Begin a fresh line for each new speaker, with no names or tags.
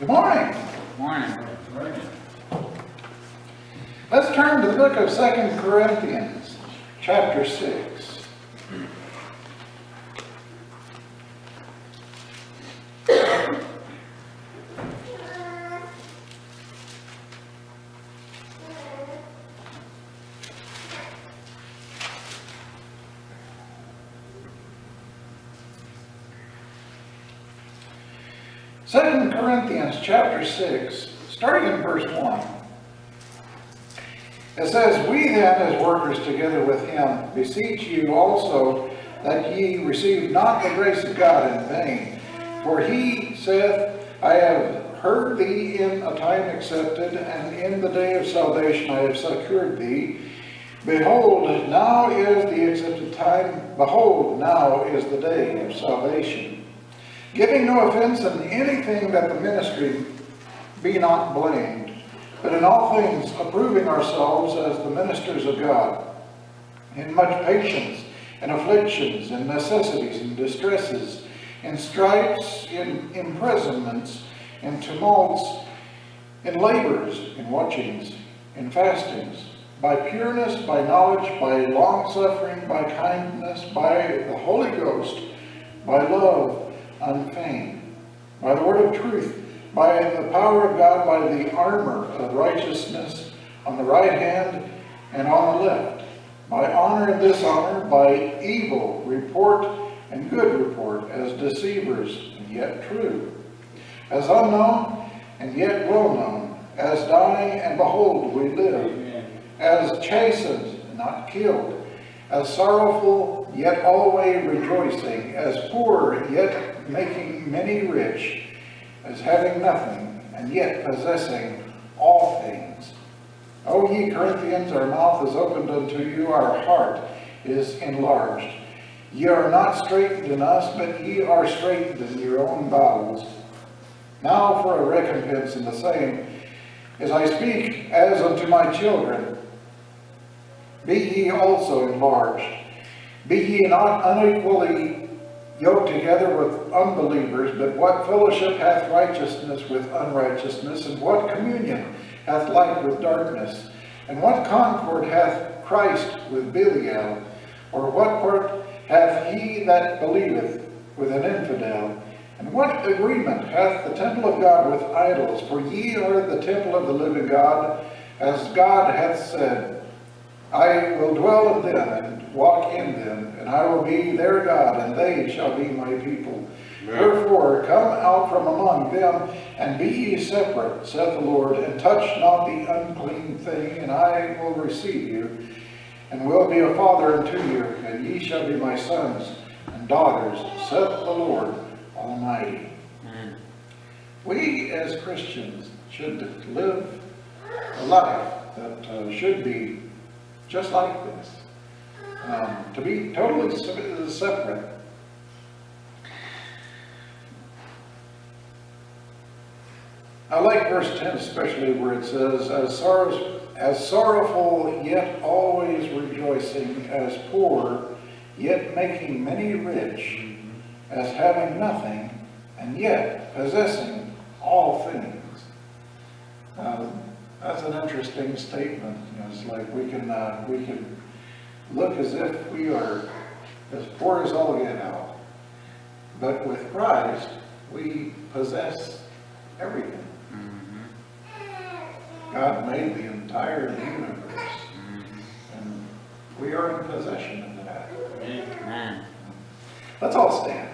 Good morning.
Good morning.
Let's turn to the book of 2 Corinthians, chapter 6. Second Corinthians chapter 6, starting in verse 1. It says, "We then, as workers together with him, beseech you also that ye receive not the grace of God in vain. For he saith, I have heard thee in a time accepted, and in the day of salvation I have secured thee. Behold, now is the accepted time. Behold, now is the day of salvation. Giving no offense in anything that the ministry be not blamed, but in all things approving ourselves as the ministers of God, in much patience, in afflictions, in necessities, in distresses, in stripes, in imprisonments, in tumults, in labors, in watchings, in fastings, by pureness, by knowledge, by long-suffering, by kindness, by the Holy Ghost, by love unfeigned, by the word of truth, by the power of God, by the armor of righteousness on the right hand and on the left, by honor and dishonor, by evil report and good report, as deceivers and yet true, as unknown and yet well known, as dying and behold we live, as chastened and not killed, as sorrowful yet always rejoicing, as poor yet making many rich, as having nothing and yet possessing all things. O ye Corinthians, our mouth is opened unto you, our heart is enlarged. Ye are not straitened in us, but ye are straitened in your own bowels. Now for a recompense in the same, as I speak as unto my children, be ye also enlarged. Be ye not unequally yoked together with unbelievers, but what fellowship hath righteousness with unrighteousness, and what communion hath light with darkness, and what concord hath Christ with Belial, or what part hath he that believeth with an infidel, and what agreement hath the temple of God with idols? For ye are the temple of the living God, as God hath said, I will dwell in them and walk in them, and I will be their God, and they shall be my people. Therefore come out from among them, and be ye separate, saith the Lord, and touch not the unclean thing, and I will receive you, and will be a father unto you, and ye shall be my sons and daughters, saith the Lord Almighty." We as Christians should live a life that should be just like this. To be totally separate. I like verse 10 especially, where it says, as sorrowful yet always rejoicing, as poor yet making many rich, as having nothing and yet possessing all things. That's an interesting statement. It's like we can look as if we are as poor as all get out, but with Christ we possess everything. God made the entire universe, and we are in possession of that.
Amen.
Let's all stand.